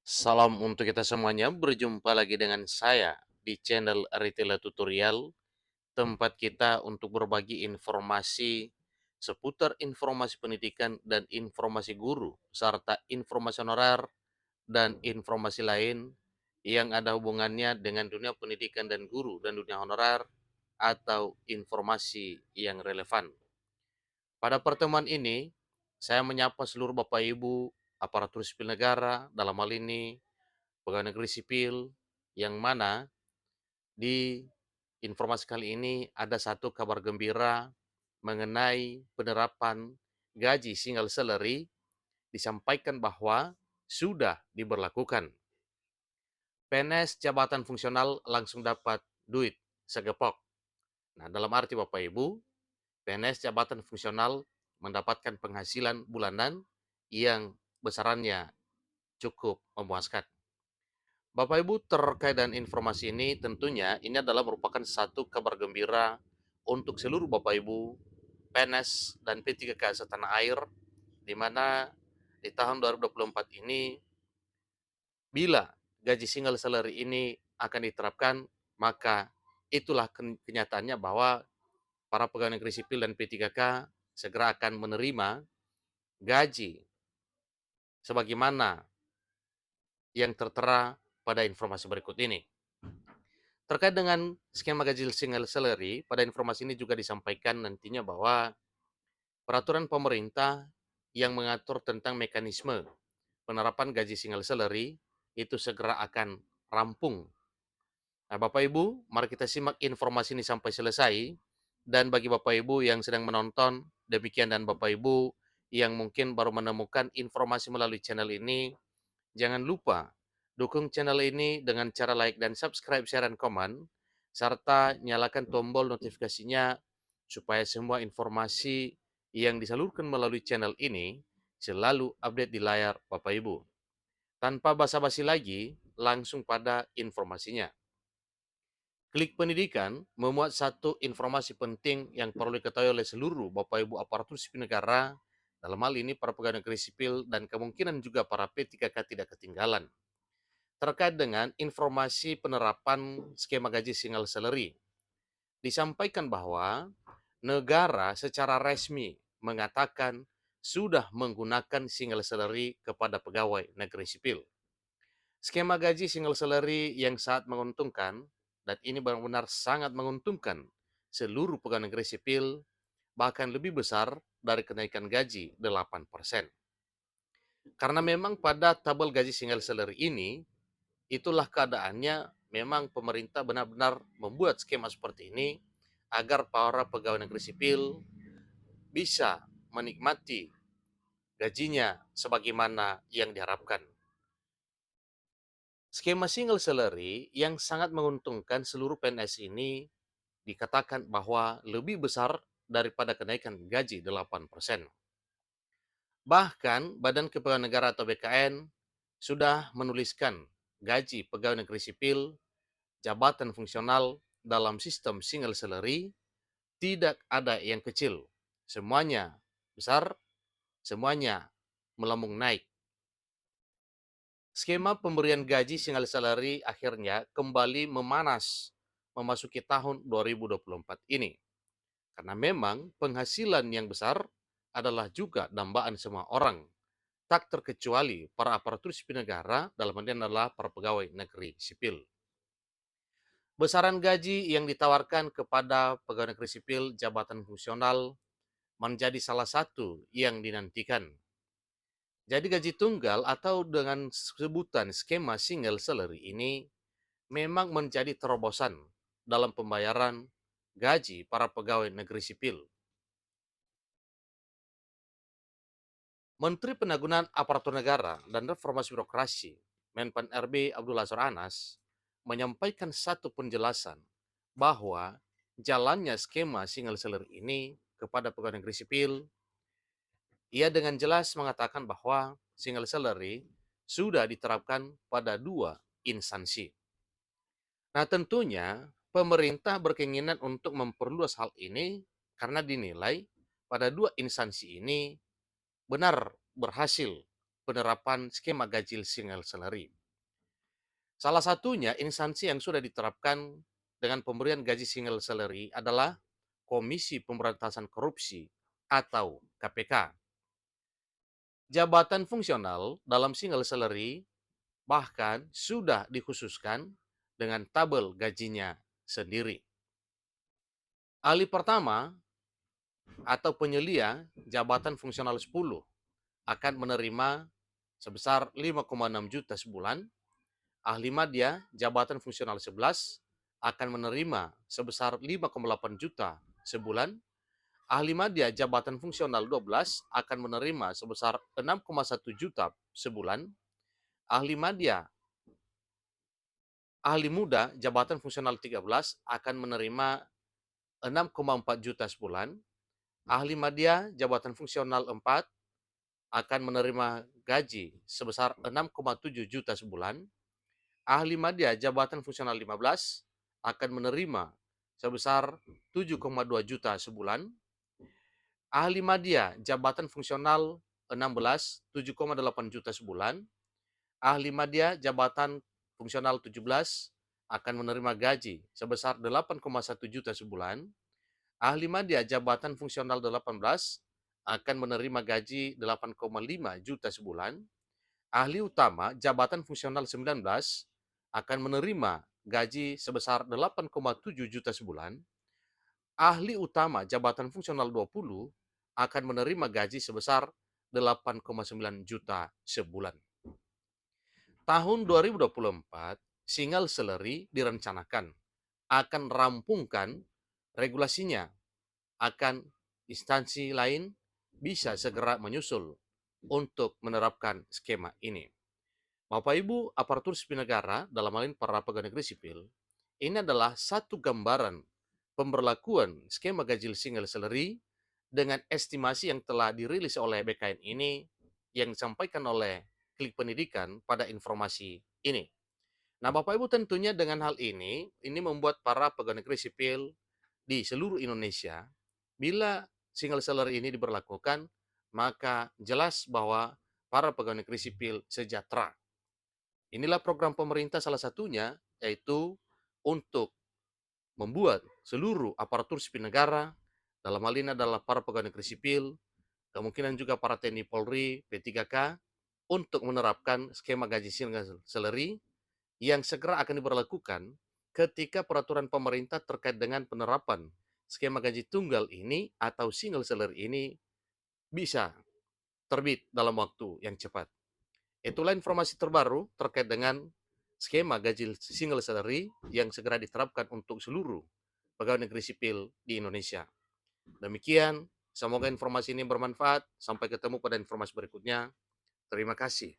Salam untuk kita semuanya, berjumpa lagi dengan saya di channel Retailer Tutorial, tempat kita untuk berbagi informasi seputar informasi pendidikan dan informasi guru, serta informasi honorer dan informasi lain yang ada hubungannya dengan dunia pendidikan dan guru dan dunia honorer atau informasi yang relevan. Pada pertemuan ini, saya menyapa seluruh Bapak Ibu, aparatur sipil negara, dalam hal ini pegawai negeri sipil, yang mana di informasi kali ini ada satu kabar gembira mengenai penerapan gaji single salary, disampaikan bahwa sudah diberlakukan. PNS jabatan fungsional langsung dapat duit segepok. Nah, dalam arti Bapak Ibu, PNS jabatan fungsional mendapatkan penghasilan bulanan yang besarannya cukup memuaskan. Bapak Ibu, terkait dengan informasi ini, tentunya ini adalah merupakan satu kabar gembira untuk seluruh Bapak Ibu, PNS dan P3K setanah air, di mana di tahun 2024 ini, bila gaji single salary ini akan diterapkan, maka itulah kenyataannya bahwa para pegawai negeri sipil dan P3K segera akan menerima gaji sebagaimana yang tertera pada informasi berikut ini. Terkait dengan skema gaji single salary, pada informasi ini juga disampaikan nantinya bahwa peraturan pemerintah yang mengatur tentang mekanisme penerapan gaji single salary itu segera akan rampung. Nah, Bapak Ibu, mari kita simak informasi ini sampai selesai. Dan bagi Bapak Ibu yang sedang menonton, demikian, dan Bapak Ibu yang mungkin baru menemukan informasi melalui channel ini, jangan lupa dukung channel ini dengan cara like dan subscribe, share, dan komen, serta nyalakan tombol notifikasinya supaya semua informasi yang disalurkan melalui channel ini selalu update di layar Bapak Ibu. Tanpa basa-basi lagi, langsung pada informasinya. Klik Pendidikan memuat satu informasi penting yang perlu diketahui oleh seluruh Bapak Ibu aparatur sipil negara, dalam hal ini para pegawai negeri sipil dan kemungkinan juga para P3K tidak ketinggalan, terkait dengan informasi penerapan skema gaji single salary. Disampaikan bahwa negara secara resmi mengatakan sudah menggunakan single salary kepada pegawai negeri sipil. Skema gaji single salary yang sangat menguntungkan, dan ini benar-benar sangat menguntungkan seluruh pegawai negeri sipil, bahkan lebih besar dari kenaikan gaji 8%. Karena memang pada tabel gaji single salary ini, itulah keadaannya, memang pemerintah benar-benar membuat skema seperti ini agar para pegawai negeri sipil bisa menikmati gajinya sebagaimana yang diharapkan. Skema single salary yang sangat menguntungkan seluruh PNS ini dikatakan bahwa lebih besar daripada kenaikan gaji 8%. Bahkan Badan Kepegawaian Negara atau BKN sudah menuliskan gaji pegawai negeri sipil, jabatan fungsional dalam sistem single salary tidak ada yang kecil. Semuanya besar, semuanya melambung naik. Skema pemberian gaji single salary akhirnya kembali memanas memasuki tahun 2024 ini. Karena memang penghasilan yang besar adalah juga dambaan semua orang, tak terkecuali para aparatur sipil negara, dalam hal ini adalah para pegawai negeri sipil. Besaran gaji yang ditawarkan kepada pegawai negeri sipil jabatan fungsional menjadi salah satu yang dinantikan. Jadi gaji tunggal atau dengan sebutan skema single salary ini memang menjadi terobosan dalam pembayaran gaji para pegawai negeri sipil. Menteri Penanggulangan Aparatur Negara dan Reformasi Birokrasi, Menpan RB Abdul Azwar Anas, menyampaikan satu penjelasan bahwa jalannya skema single salary ini kepada pegawai negeri sipil. Ia dengan jelas mengatakan bahwa single salary sudah diterapkan pada dua instansi. Nah, tentunya pemerintah berkeinginan untuk memperluas hal ini karena dinilai pada dua instansi ini benar berhasil penerapan skema gaji single salary. Salah satunya instansi yang sudah diterapkan dengan pemberian gaji single salary adalah Komisi Pemberantasan Korupsi atau KPK. Jabatan fungsional dalam single salary bahkan sudah dikhususkan dengan tabel gajinya sendiri. Ahli pertama atau penyelia jabatan fungsional 10 akan menerima sebesar 5,6 juta sebulan. Ahli madya jabatan fungsional 11 akan menerima sebesar 5,8 juta sebulan. Ahli madya jabatan fungsional 12 akan menerima sebesar 6,1 juta sebulan. Ahli madya Ahli muda jabatan fungsional 13 akan menerima 6,4 juta sebulan. Ahli madya jabatan fungsional 4 akan menerima gaji sebesar 6,7 juta sebulan. Ahli madya jabatan fungsional 15 akan menerima sebesar 7,2 juta sebulan. Ahli madya jabatan fungsional 16 7,8 juta sebulan. Ahli madya jabatan fungsional 17 akan menerima gaji sebesar 8,1 juta sebulan. Ahli madya jabatan fungsional 18 akan menerima gaji 8,5 juta sebulan. Ahli utama jabatan fungsional 19 akan menerima gaji sebesar 8,7 juta sebulan. Ahli utama jabatan fungsional 20 akan menerima gaji sebesar 8,9 juta sebulan. Tahun 2024, single salary direncanakan akan rampungkan regulasinya, akan instansi lain bisa segera menyusul untuk menerapkan skema ini. Bapak Ibu aparatur sipil negara, dalam hal ini para pegawai negeri sipil, ini adalah satu gambaran pemberlakuan skema gaji single salary dengan estimasi yang telah dirilis oleh BKN ini yang disampaikan oleh Klik Pendidikan pada informasi ini. Nah, Bapak Ibu tentunya dengan hal ini membuat para pegawai negeri sipil di seluruh Indonesia, bila single salary ini diberlakukan, maka jelas bahwa para pegawai negeri sipil sejahtera. Inilah program pemerintah salah satunya, yaitu untuk membuat seluruh aparatur sipil negara, dalam hal ini adalah para pegawai negeri sipil, kemungkinan juga para TNI Polri, P3K, untuk menerapkan skema gaji single salary yang segera akan diberlakukan ketika peraturan pemerintah terkait dengan penerapan skema gaji tunggal ini atau single salary ini bisa terbit dalam waktu yang cepat. Itulah informasi terbaru terkait dengan skema gaji single salary yang segera diterapkan untuk seluruh pegawai negeri sipil di Indonesia. Demikian, semoga informasi ini bermanfaat. Sampai ketemu pada informasi berikutnya. Terima kasih.